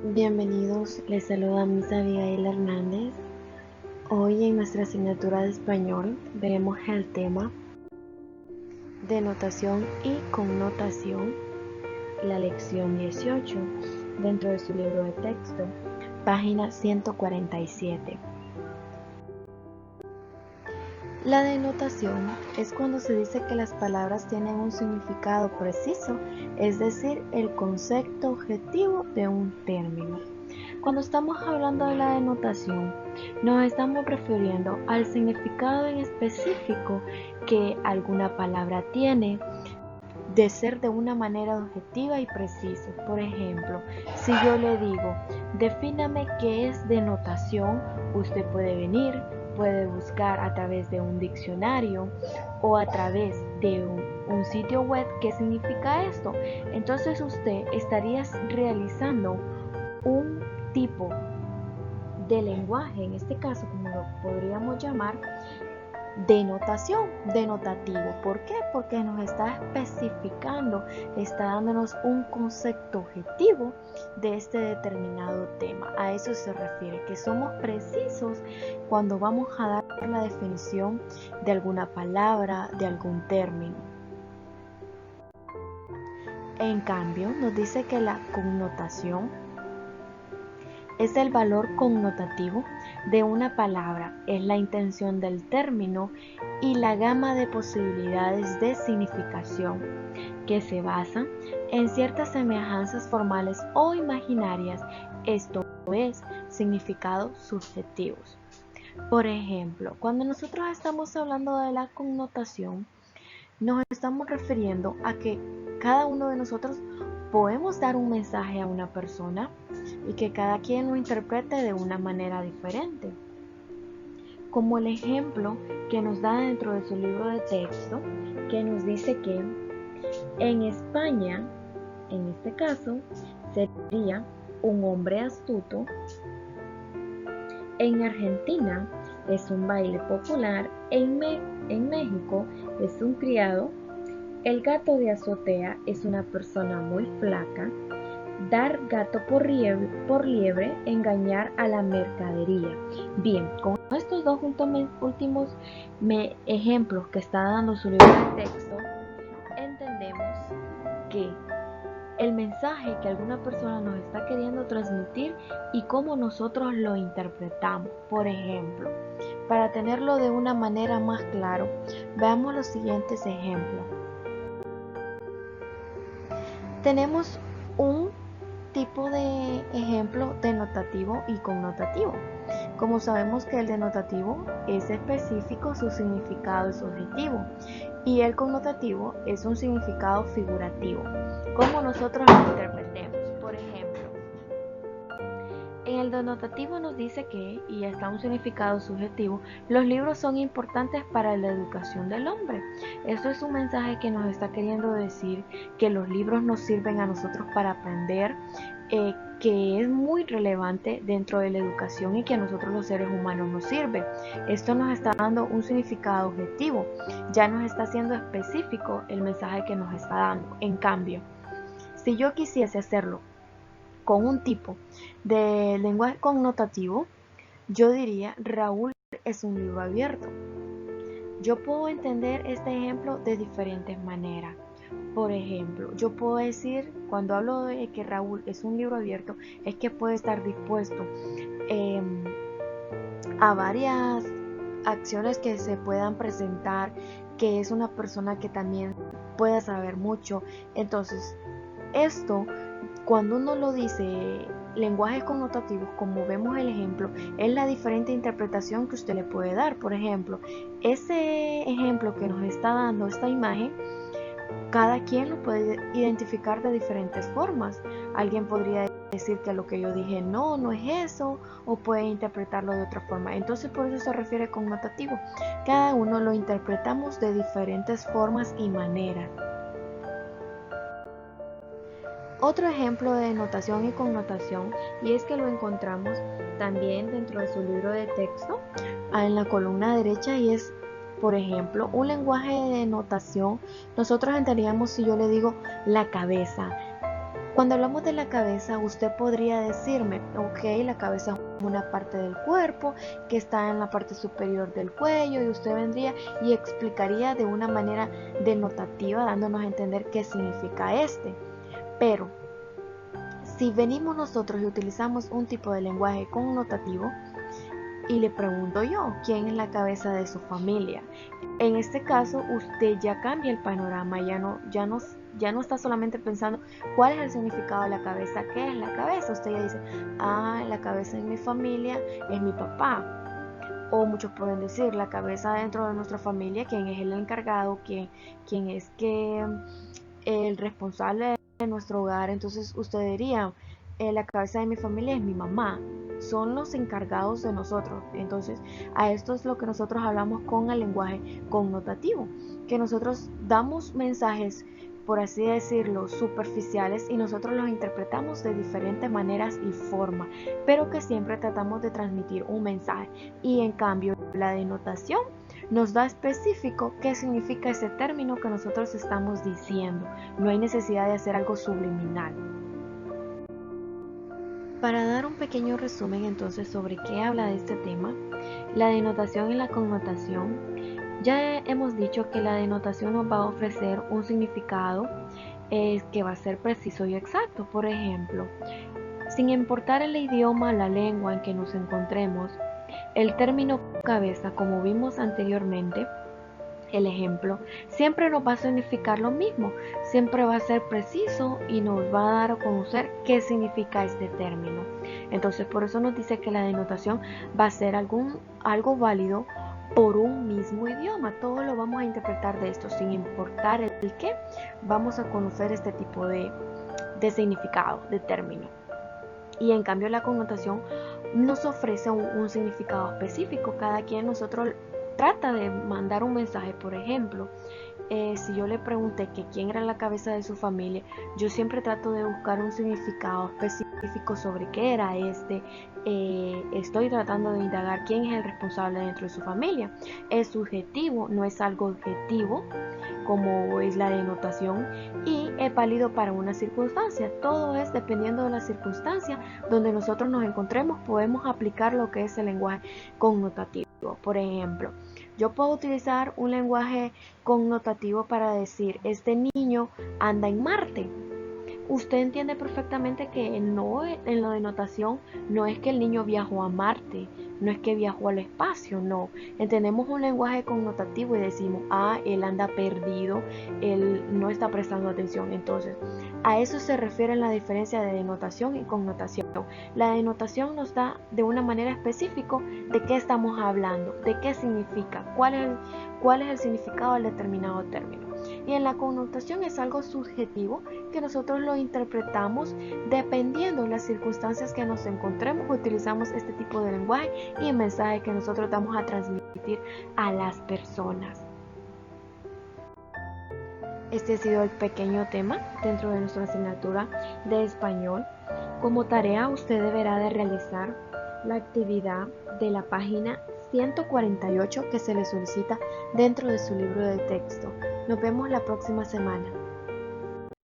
Bienvenidos, les saluda Miss Abigail Hernández. Hoy en nuestra asignatura de español veremos el tema denotación y connotación, la lección 18, dentro de su libro de texto, página 147. La denotación es cuando se dice que las palabras tienen un significado preciso, es decir, el concepto objetivo de un término. Cuando estamos hablando de la denotación, nos estamos refiriendo al significado en específico que alguna palabra tiene, de ser de una manera objetiva y precisa. Por ejemplo, si yo le digo, defíname qué es denotación, usted puede venir, puede buscar a través de un diccionario o a través de un sitio web qué significa esto. Entonces usted estaría realizando un tipo de lenguaje, en este caso como lo podríamos llamar, denotación, denotativo. ¿Por qué? Porque nos está especificando, está dándonos un concepto objetivo de este determinado tema. A eso se refiere, que somos precisos cuando vamos a dar la definición de alguna palabra, de algún término. En cambio, nos dice que la connotación es el valor connotativo de una palabra, es la intención del término y la gama de posibilidades de significación que se basan en ciertas semejanzas formales o imaginarias, esto es, significados subjetivos. Por ejemplo, cuando nosotros estamos hablando de la connotación, nos estamos refiriendo a que cada uno de nosotros podemos dar un mensaje a una persona y que cada quien lo interprete de una manera diferente. Como el ejemplo que nos da dentro de su libro de texto, que nos dice que en España, en este caso, sería un hombre astuto. En Argentina es un baile popular. En México es un criado. El gato de azotea es una persona muy flaca. Dar gato por liebre, engañar a la mercadería. Bien, con estos dos últimos ejemplos que está dando su libro de texto, entendemos que el mensaje que alguna persona nos está queriendo transmitir y cómo nosotros lo interpretamos. Por ejemplo, para tenerlo de una manera más claro, veamos los siguientes ejemplos. Tenemos un tipo de ejemplo denotativo y connotativo. Como sabemos que el denotativo es específico, su significado es objetivo, y el connotativo es un significado figurativo, como nosotros lo interpretemos. Por ejemplo, en el denotativo nos dice que, y está un significado subjetivo, los libros son importantes para la educación del hombre. Esto es un mensaje que nos está queriendo decir que los libros nos sirven a nosotros para aprender, que es muy relevante dentro de la educación y que a nosotros los seres humanos nos sirve. Esto nos está dando un significado objetivo, ya nos está haciendo específico el mensaje que nos está dando. En cambio, si yo quisiese hacerlo con un tipo de lenguaje connotativo, yo diría, Raúl es un libro abierto. Yo puedo entender este ejemplo de diferentes maneras. Por ejemplo, yo puedo decir, cuando hablo de que Raúl es un libro abierto, es que puede estar dispuesto a varias acciones que se puedan presentar, que es una persona que también pueda saber mucho. Entonces, esto, cuando uno lo dice lenguajes connotativos, como vemos el ejemplo, es la diferente interpretación que usted le puede dar. Por ejemplo, ese ejemplo que nos está dando esta imagen, cada quien lo puede identificar de diferentes formas. Alguien podría decir que lo que yo dije no es eso, o puede interpretarlo de otra forma. Entonces por eso se refiere connotativo. Cada uno lo interpretamos de diferentes formas y maneras. Otro ejemplo de denotación y connotación, y es que lo encontramos también dentro de su libro de texto, en la columna derecha, y es, por ejemplo, un lenguaje de denotación. Nosotros entenderíamos si yo le digo la cabeza. Cuando hablamos de la cabeza, usted podría decirme, ok, la cabeza es una parte del cuerpo que está en la parte superior del cuello, y usted vendría y explicaría de una manera denotativa, dándonos a entender qué significa este. Pero si venimos nosotros y utilizamos un tipo de lenguaje connotativo, y le pregunto yo, ¿quién es la cabeza de su familia? En este caso, usted ya cambia el panorama, ya no está solamente pensando cuál es el significado de la cabeza, qué es la cabeza. Usted ya dice, la cabeza de mi familia es mi papá. O muchos pueden decir, la cabeza dentro de nuestra familia, quién es el encargado, quién es el responsable de nuestro hogar. Entonces usted diría, la cabeza de mi familia es mi mamá, son los encargados de nosotros. Entonces a esto es lo que nosotros hablamos con el lenguaje connotativo, que nosotros damos mensajes, por así decirlo, superficiales, y nosotros los interpretamos de diferentes maneras y formas, pero que siempre tratamos de transmitir un mensaje. Y en cambio la denotación nos da específico qué significa ese término que nosotros estamos diciendo. No hay necesidad de hacer algo subliminal. Para dar un pequeño resumen entonces sobre qué habla de este tema, la denotación y la connotación, ya hemos dicho que la denotación nos va a ofrecer un significado que va a ser preciso y exacto. Por ejemplo, sin importar el idioma o la lengua en que nos encontremos, el término cabeza, como vimos anteriormente, el ejemplo, siempre nos va a significar lo mismo, siempre va a ser preciso y nos va a dar a conocer qué significa este término. Entonces, por eso nos dice que la denotación va a ser algo válido por un mismo idioma. Todo lo vamos a interpretar de esto, sin importar el qué, vamos a conocer este tipo de significado, de término. Y en cambio la connotación nos ofrece un significado específico. Cada quien nosotros trata de mandar un mensaje. Por ejemplo, si yo le pregunté que quién era la cabeza de su familia, yo siempre trato de buscar un significado específico sobre qué era este. Estoy tratando de indagar quién es el responsable dentro de su familia. Es subjetivo, no es algo objetivo como es la denotación, y es válido para una circunstancia. Todo es dependiendo de la circunstancia donde nosotros nos encontremos, podemos aplicar lo que es el lenguaje connotativo. Por ejemplo, yo puedo utilizar un lenguaje connotativo para decir, este niño anda en Marte. Usted entiende perfectamente que no, en la denotación no es que el niño viajó a Marte, no es que viajó al espacio, no. Entendemos un lenguaje connotativo y decimos, él anda perdido, él no está prestando atención. Entonces, a eso se refiere la diferencia de denotación y connotación. La denotación nos da de una manera específica de qué estamos hablando, de qué significa, cuál es el significado del determinado término. Y en la connotación es algo subjetivo que nosotros lo interpretamos dependiendo de las circunstancias que nos encontremos. Utilizamos este tipo de lenguaje y el mensaje que nosotros vamos a transmitir a las personas. Este ha sido el pequeño tema dentro de nuestra asignatura de español. Como tarea, usted deberá de realizar la actividad de la página 148 que se le solicita dentro de su libro de texto. Nos vemos la próxima semana.